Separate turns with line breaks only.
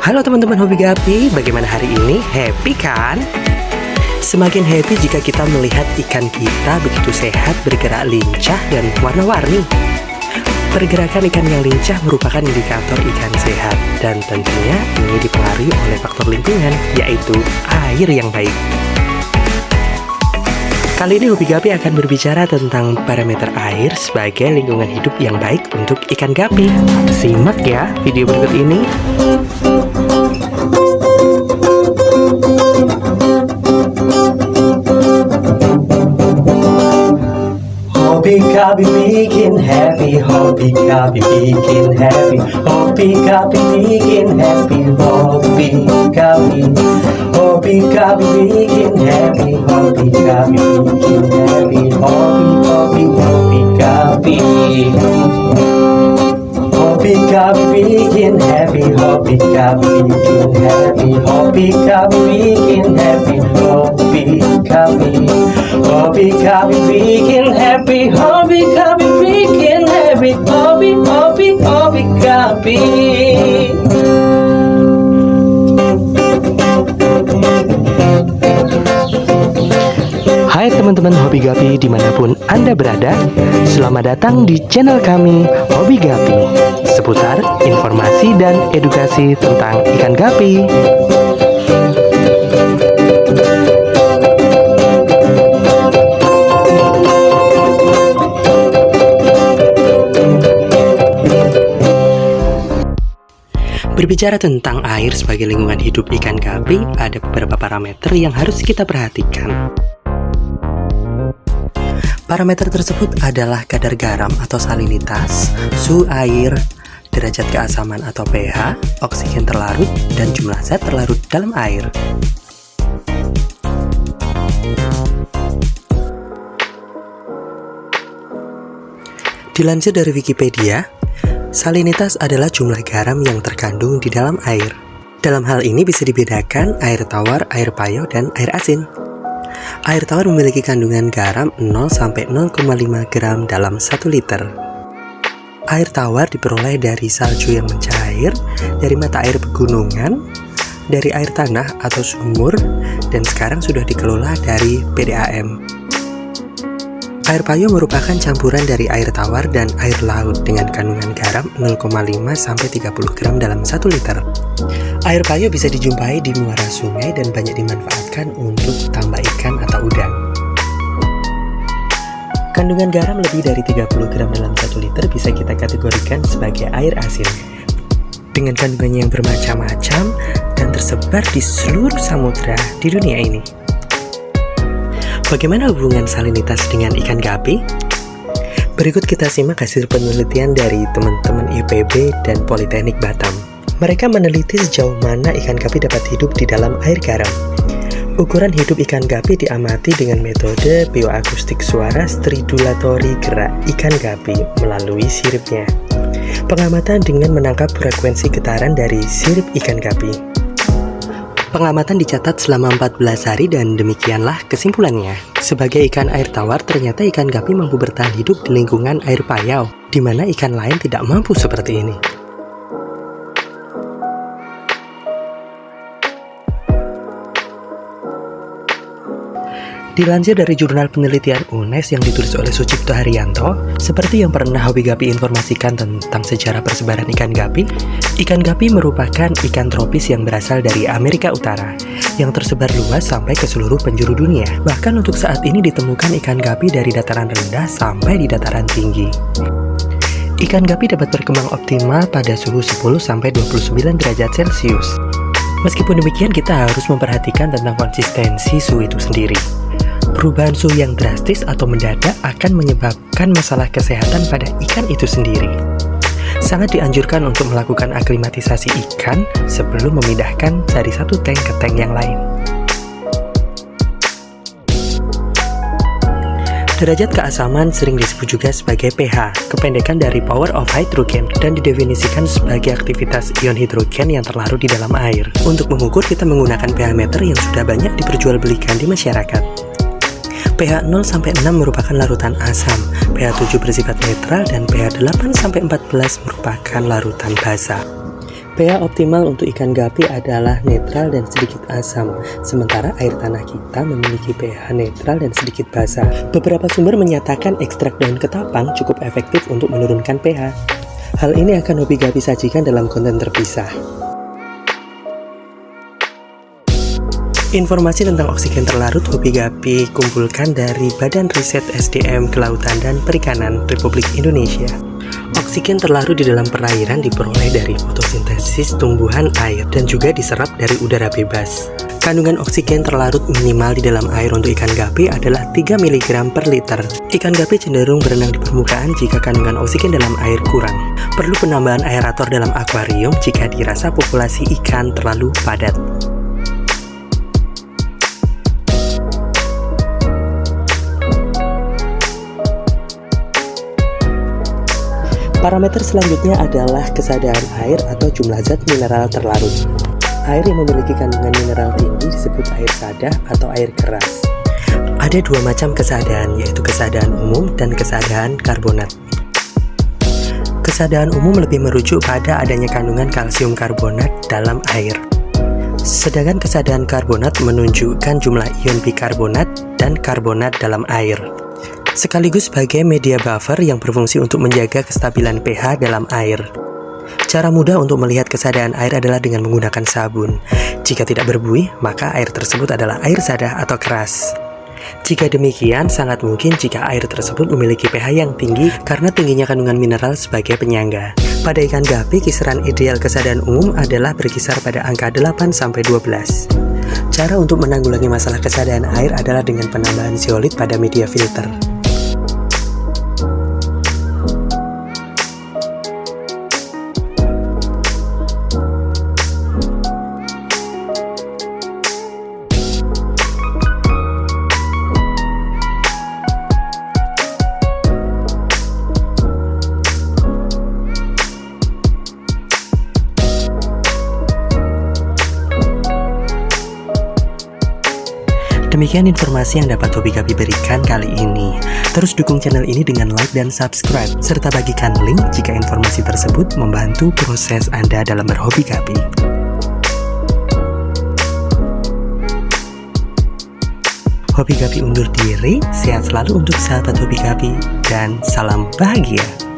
Halo teman-teman hobi gapi, bagaimana hari ini? Happy kan? Semakin happy jika kita melihat ikan kita begitu sehat, bergerak lincah, dan warna-warni. Pergerakan ikan yang lincah merupakan indikator ikan sehat, dan tentunya ini dipengaruhi oleh faktor lingkungan, yaitu air yang baik. Kali ini Hobi Gapi akan berbicara tentang parameter air sebagai lingkungan hidup yang baik untuk ikan gapi. Simak ya video berikut ini.
Hobi Gapi bikin happy, Hobi Gapi bikin happy, Hobi Gapi bikin happy, Hobi Gapi, Hobi Gapi bikin happy, Hobi Gapi bikin happy, Hobi Gapi. Hobi Gapi bikin happy, Hobi Gapi bikin happy, Hobi Gapi bikin happy, Hobi Gapi, Hobi Gapi bikin happy, Hobi Gapi bikin happy, Hobi Gapi.
Hai teman-teman Hobi Gapi dimanapun Anda berada, selamat datang di channel kami Hobi Gapi, seputar informasi dan edukasi tentang ikan gapi. Berbicara tentang air sebagai lingkungan hidup ikan gapi, ada beberapa parameter yang harus kita perhatikan. Parameter tersebut adalah kadar garam atau salinitas, suhu air, derajat keasaman atau pH, oksigen terlarut, dan jumlah zat terlarut dalam air. Dilansir dari Wikipedia, salinitas adalah jumlah garam yang terkandung di dalam air. Dalam hal ini bisa dibedakan air tawar, air payau, dan air asin. Air tawar memiliki kandungan garam 0-0,5 gram dalam 1 liter. Air tawar diperoleh dari salju yang mencair, dari mata air pegunungan, dari air tanah atau sumur, dan sekarang sudah dikelola dari PDAM. Air payau merupakan campuran dari air tawar dan air laut dengan kandungan garam 0,5-30 gram dalam 1 liter. Air payau bisa dijumpai di muara sungai dan banyak dimanfaatkan untuk tambak ikan atau udang. Kandungan garam lebih dari 30 gram dalam 1 liter bisa kita kategorikan sebagai air asin, dengan kandungannya yang bermacam-macam dan tersebar di seluruh samudra di dunia ini. Bagaimana hubungan salinitas dengan ikan gapi? Berikut kita simak hasil penelitian dari teman-teman IPB dan Politeknik Batam. Mereka meneliti sejauh mana ikan gapi dapat hidup di dalam air garam. Ukuran hidup ikan gapi diamati dengan metode bioakustik suara stridulatory gerak ikan gapi melalui siripnya. Pengamatan dengan menangkap frekuensi getaran dari sirip ikan gapi. Pengamatan dicatat selama 14 hari dan demikianlah kesimpulannya. Sebagai ikan air tawar, ternyata ikan gapi mampu bertahan hidup di lingkungan air payau, di mana ikan lain tidak mampu seperti ini. Dilansir dari jurnal penelitian UNES yang ditulis oleh Sucipto Haryanto, seperti yang pernah Hobi Gapi informasikan tentang sejarah persebaran ikan gapi merupakan ikan tropis yang berasal dari Amerika Utara, yang tersebar luas sampai ke seluruh penjuru dunia. Bahkan untuk saat ini ditemukan ikan gapi dari dataran rendah sampai di dataran tinggi. Ikan gapi dapat berkembang optimal pada suhu 10-29 derajat Celcius. Meskipun demikian, kita harus memperhatikan tentang konsistensi suhu itu sendiri. Perubahan suhu yang drastis atau mendadak akan menyebabkan masalah kesehatan pada ikan itu sendiri. Sangat dianjurkan untuk melakukan aklimatisasi ikan sebelum memindahkan dari satu tank ke tank yang lain. Derajat keasaman sering disebut juga sebagai pH, kependekan dari power of hydrogen, dan didefinisikan sebagai aktivitas ion hidrogen yang terlarut di dalam air. Untuk mengukur, kita menggunakan pH meter yang sudah banyak diperjualbelikan di masyarakat. pH 0-6 merupakan larutan asam, pH 7 bersifat netral, dan pH 8-14 merupakan larutan basa. pH optimal untuk ikan gapi adalah netral dan sedikit asam, sementara air tanah kita memiliki pH netral dan sedikit basa. Beberapa sumber menyatakan ekstrak daun ketapang cukup efektif untuk menurunkan pH. Hal ini akan Hobi Gapi sajikan dalam konten terpisah. Informasi tentang oksigen terlarut Hobi Gapi kumpulkan dari Badan Riset SDM Kelautan dan Perikanan Republik Indonesia. Oksigen terlarut di dalam perairan diperoleh dari fotosintesis tumbuhan air dan juga diserap dari udara bebas. Kandungan oksigen terlarut minimal di dalam air untuk ikan gapi adalah 3 mg per liter. Ikan gapi cenderung berenang di permukaan jika kandungan oksigen dalam air kurang. Perlu penambahan aerator dalam akuarium jika dirasa populasi ikan terlalu padat. Parameter selanjutnya adalah kesadaran air atau jumlah zat mineral terlarut. Air yang memiliki kandungan mineral tinggi disebut air sadah atau air keras. Ada dua macam kesadahan, yaitu kesadahan umum dan kesadahan karbonat. Kesadahan umum lebih merujuk pada adanya kandungan kalsium karbonat dalam air. Sedangkan kesadahan karbonat menunjukkan jumlah ion bikarbonat dan karbonat dalam air. Sekaligus sebagai media buffer yang berfungsi untuk menjaga kestabilan pH dalam air. Cara mudah untuk melihat kesadahan air adalah dengan menggunakan sabun. Jika tidak berbuih, maka air tersebut adalah air sadah atau keras. Jika demikian, sangat mungkin jika air tersebut memiliki pH yang tinggi karena tingginya kandungan mineral sebagai penyangga. Pada ikan gapi, kisaran ideal kesadahan umum adalah berkisar pada angka 8-12. Cara untuk menanggulangi masalah kesadahan air adalah dengan penambahan zeolit pada media filter. Demikian informasi yang dapat Hobi Gapi berikan kali ini. Terus dukung channel ini dengan like dan subscribe, serta bagikan link jika informasi tersebut membantu proses Anda dalam berhobi gapi. Hobi Gapi undur diri, sehat selalu untuk sahabat Hobi Gapi, dan salam bahagia.